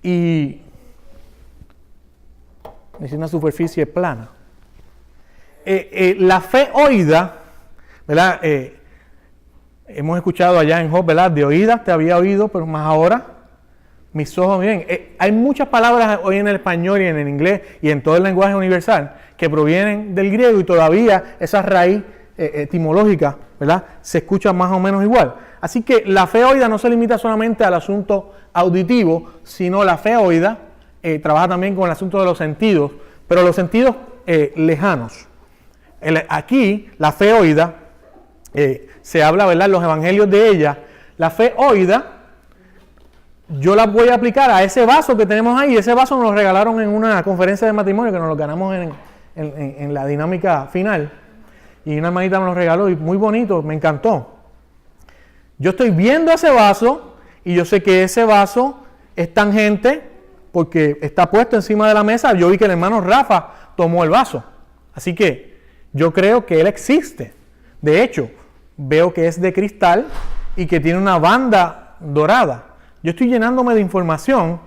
Y es una superficie plana. La fe oída, ¿verdad? Hemos escuchado allá en Job, ¿verdad?, de oídas te había oído, pero más ahora mis ojos ven. Hay muchas palabras hoy en el español y en el inglés y en todo el lenguaje universal que provienen del griego, y todavía esa raíz etimológica, ¿verdad?, se escucha más o menos igual. Así que la fe oída no se limita solamente al asunto auditivo, sino la fe oída trabaja también con el asunto de los sentidos, pero los sentidos lejanos. Aquí la fe oída se habla, ¿verdad?, en los evangelios de ella. La fe oída yo la voy a aplicar a ese vaso que tenemos ahí. Ese vaso nos lo regalaron en una conferencia de matrimonio que nos lo ganamos en la dinámica final. Y una hermanita me lo regaló y muy bonito, me encantó. Yo estoy viendo ese vaso y yo sé que ese vaso es tangente porque está puesto encima de la mesa. Yo vi que el hermano Rafa tomó el vaso. Así que yo creo que él existe. De hecho, veo que es de cristal y que tiene una banda dorada. Yo estoy llenándome de información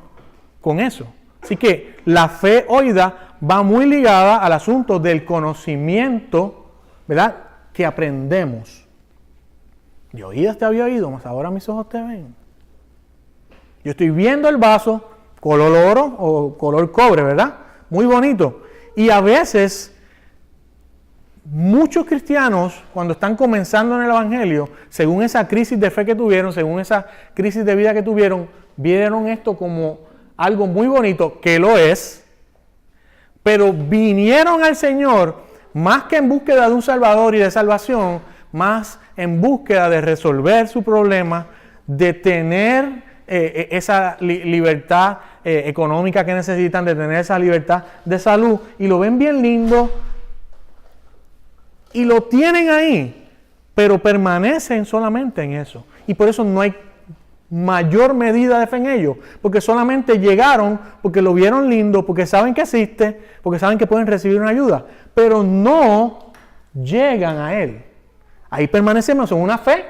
con eso. Así que la fe oída va muy ligada al asunto del conocimiento, ¿verdad?, que aprendemos. De oídas te había oído, mas ahora mis ojos te ven. Yo estoy viendo el vaso color oro o color cobre, ¿verdad? Muy bonito. Y a veces muchos cristianos, cuando están comenzando en el evangelio, según esa crisis de fe que tuvieron, según esa crisis de vida que tuvieron, vieron esto como algo muy bonito, que lo es, pero vinieron al Señor más que en búsqueda de un Salvador y de salvación, más en búsqueda de resolver su problema, de tener esa libertad económica que necesitan, de tener esa libertad de salud, y lo ven bien lindo, y lo tienen ahí, pero permanecen solamente en eso. Y por eso no hay mayor medida de fe en ellos, porque solamente llegaron, porque lo vieron lindo, porque saben que existe, porque saben que pueden recibir una ayuda, pero no llegan a Él. Ahí permanecemos en una fe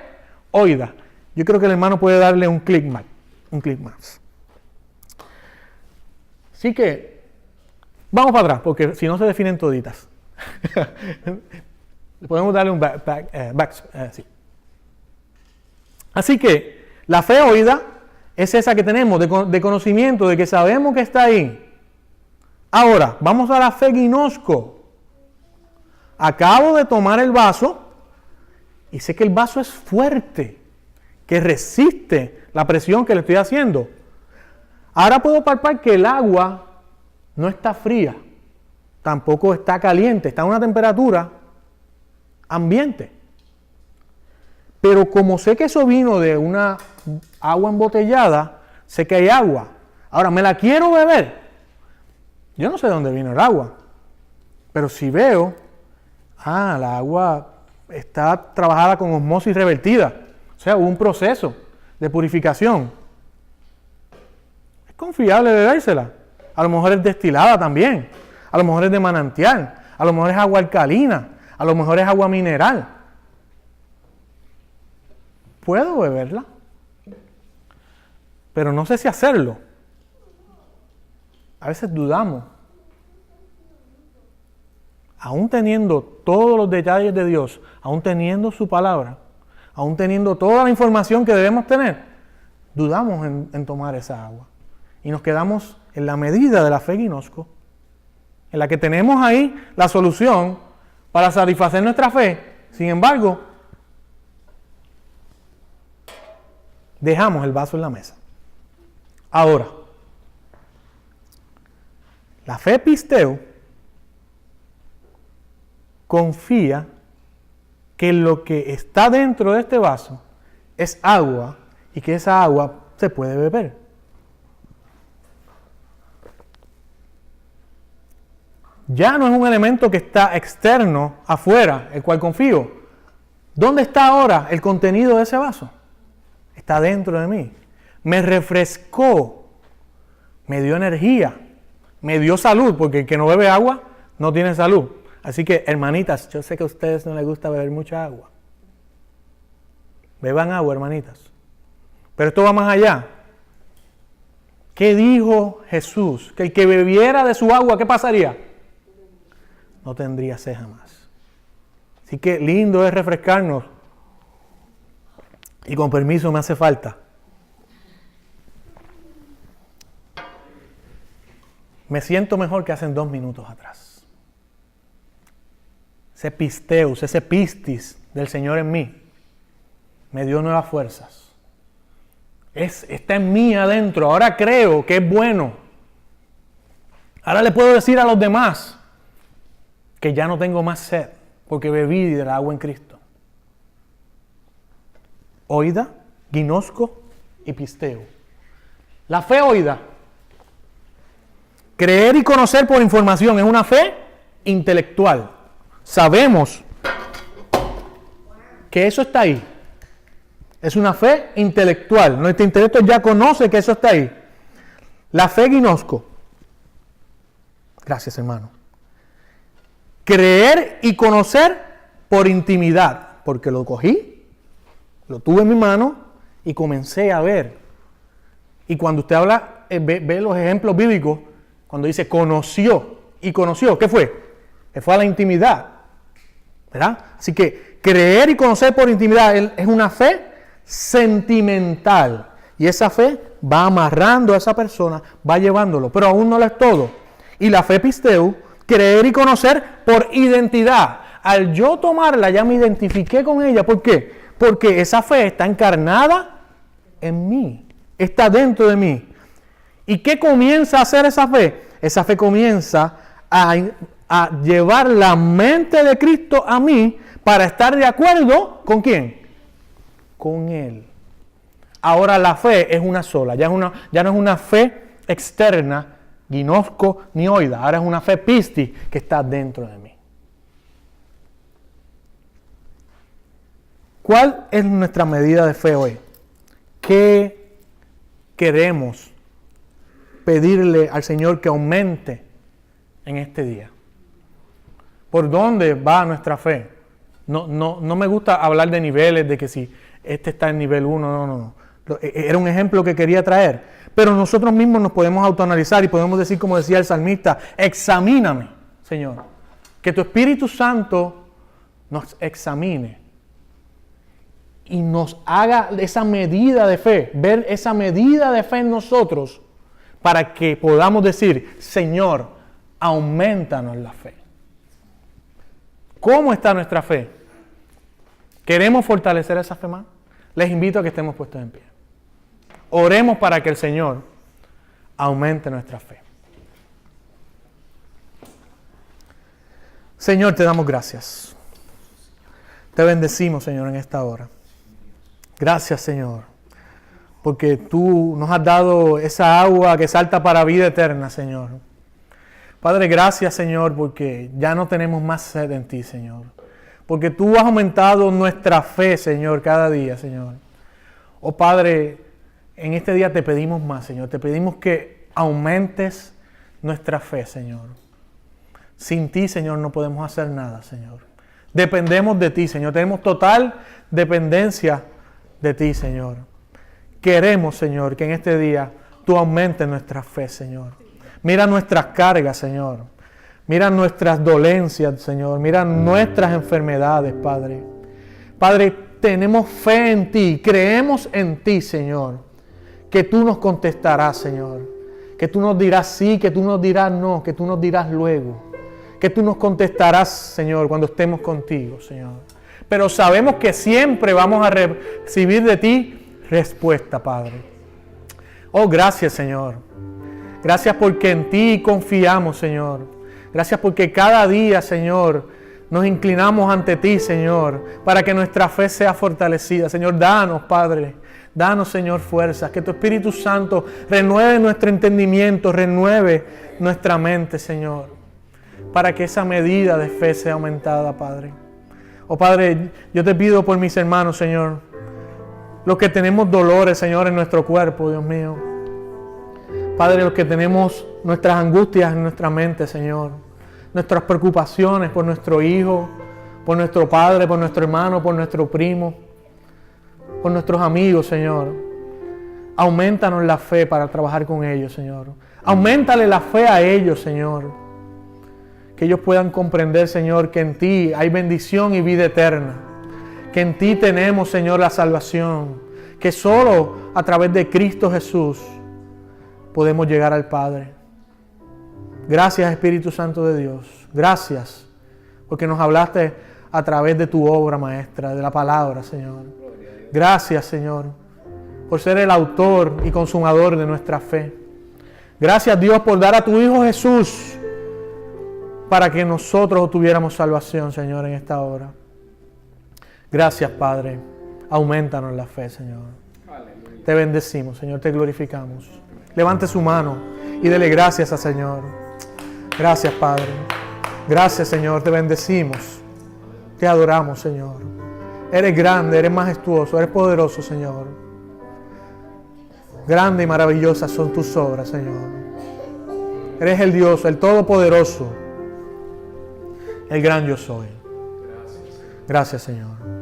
oída. Yo creo que el hermano puede darle un clic más. Así que, vamos para atrás, porque si no se definen toditas. Podemos darle un sí. Así que, la fe oída es esa que tenemos de conocimiento, de que sabemos que está ahí. Ahora, vamos a la fe gnosco. Acabo de tomar el vaso y sé que el vaso es fuerte, que resiste la presión que le estoy haciendo. Ahora puedo palpar que el agua no está fría, tampoco está caliente, está a una temperatura ambiente. Pero como sé que eso vino de una agua embotellada, sé que hay agua. Ahora, ¿me la quiero beber? Yo no sé de dónde vino el agua. Pero si veo, la agua está trabajada con osmosis revertida. O sea, hubo un proceso de purificación. Es confiable bebérsela. A lo mejor es destilada también. A lo mejor es de manantial. A lo mejor es agua alcalina. A lo mejor es agua mineral. Puedo beberla, pero no sé si hacerlo. A veces dudamos. Aún teniendo todos los detalles de Dios, aún teniendo su palabra, aún teniendo toda la información que debemos tener, dudamos en tomar esa agua. Y nos quedamos en la medida de la fe gnosco, en la que tenemos ahí la solución para satisfacer nuestra fe. Sin embargo, dejamos el vaso en la mesa. Ahora, la fe pisteo confía que lo que está dentro de este vaso es agua y que esa agua se puede beber. Ya no es un elemento que está externo, afuera, el cual confío. ¿Dónde está ahora el contenido de ese vaso? Está dentro de mí. Me refrescó, me dio energía, me dio salud, porque el que no bebe agua no tiene salud. Así que, hermanitas, yo sé que a ustedes no les gusta beber mucha agua. Beban agua, hermanitas. Pero esto va más allá. ¿Qué dijo Jesús? Que el que bebiera de su agua, ¿qué pasaría? No tendría sed jamás. Así que lindo es refrescarnos. Y con permiso me hace falta. Me siento mejor que hace 2 minutos atrás. Ese pisteus, ese pistis del Señor en mí, me dio nuevas fuerzas. Está en mí adentro. Ahora creo que es bueno. Ahora le puedo decir a los demás que ya no tengo más sed, porque bebí del agua en Cristo. Oída, gnosco y pisteo. La fe oída. Creer y conocer por información es una fe intelectual. Sabemos que eso está ahí. Es una fe intelectual. Nuestro intelecto ya conoce que eso está ahí. La fe gnosco. Gracias, hermano. Creer y conocer por intimidad. Porque lo cogí, lo tuve en mi mano y comencé a ver. Y cuando usted habla, ve los ejemplos bíblicos, cuando dice conoció y conoció, ¿qué fue? Que fue a la intimidad. ¿Verdad? Así que creer y conocer por intimidad es una fe sentimental. Y esa fe va amarrando a esa persona, va llevándolo, pero aún no lo es todo. Y la fe pisteu, creer y conocer por identidad. Al yo tomarla ya me identifiqué con ella. ¿Por qué? Porque esa fe está encarnada en mí, está dentro de mí. ¿Y qué comienza a hacer esa fe? Esa fe comienza a llevar la mente de Cristo a mí para estar de acuerdo ¿con quién? Con Él. Ahora la fe es una sola, ya no es una fe externa, gnosco ni oida, ahora es una fe pistis que está dentro de mí. ¿Cuál es nuestra medida de fe hoy? ¿Qué queremos pedirle al Señor que aumente en este día. ¿Por dónde va nuestra fe? No me gusta hablar de niveles, de que si este está en nivel 1, no. Era un ejemplo que quería traer. Pero nosotros mismos nos podemos autoanalizar y podemos decir, como decía el salmista, examíname, Señor. Que tu Espíritu Santo nos examine y nos haga esa medida de fe, ver esa medida de fe en nosotros, para que podamos decir, Señor, aumentanos la fe. ¿Cómo está nuestra fe? ¿Queremos fortalecer esa fe más? Les invito a que estemos puestos en pie. Oremos para que el Señor aumente nuestra fe. Señor, te damos gracias. Te bendecimos, Señor, en esta hora. Gracias, Señor, porque tú nos has dado esa agua que salta para vida eterna, Señor. Padre, gracias, Señor, porque ya no tenemos más sed en ti, Señor. Porque tú has aumentado nuestra fe, Señor, cada día, Señor. Oh, Padre, en este día te pedimos más, Señor. Te pedimos que aumentes nuestra fe, Señor. Sin ti, Señor, no podemos hacer nada, Señor. Dependemos de ti, Señor. Tenemos total dependencia de ti, Señor. Queremos, Señor, que en este día tú aumentes nuestra fe, Señor. Mira nuestras cargas, Señor. Mira nuestras dolencias, Señor. Mira nuestras enfermedades, Padre. Padre, tenemos fe en ti. Creemos en ti, Señor. Que tú nos contestarás, Señor. Que tú nos dirás sí, que tú nos dirás no, que tú nos dirás luego. Que tú nos contestarás, Señor, cuando estemos contigo, Señor. Pero sabemos que siempre vamos a recibir de ti respuesta, Padre. Oh, gracias, Señor. Gracias porque en ti confiamos, Señor. Gracias porque cada día, Señor, nos inclinamos ante ti, Señor, para que nuestra fe sea fortalecida. Señor, danos, Padre. Danos, Señor, fuerzas. Que tu Espíritu Santo renueve nuestro entendimiento, renueve nuestra mente, Señor, para que esa medida de fe sea aumentada, Padre. Oh, Padre, yo te pido por mis hermanos, Señor, los que tenemos dolores, Señor, en nuestro cuerpo, Dios mío. Padre, los que tenemos nuestras angustias en nuestra mente, Señor. Nuestras preocupaciones por nuestro hijo, por nuestro padre, por nuestro hermano, por nuestro primo, por nuestros amigos, Señor. Aumentanos la fe para trabajar con ellos, Señor. Auméntale la fe a ellos, Señor. Que ellos puedan comprender, Señor, que en ti hay bendición y vida eterna. Que en ti tenemos, Señor, la salvación. Que solo a través de Cristo Jesús podemos llegar al Padre. Gracias, Espíritu Santo de Dios. Gracias, porque nos hablaste a través de tu obra maestra, de la palabra, Señor. Gracias, Señor, por ser el autor y consumador de nuestra fe. Gracias, Dios, por dar a tu Hijo Jesús para que nosotros tuviéramos salvación, Señor, en esta hora. Gracias, Padre. Aumentanos la fe, Señor. Aleluya. Te bendecimos, Señor, te glorificamos. Levante su mano y dele gracias al Señor. Gracias, Padre. Gracias, Señor, te bendecimos. Te adoramos, Señor. Eres grande, eres majestuoso, eres poderoso, Señor. Grande y maravillosas son tus obras, Señor. Eres el Dios, el Todopoderoso. El gran yo soy. Gracias, Señor.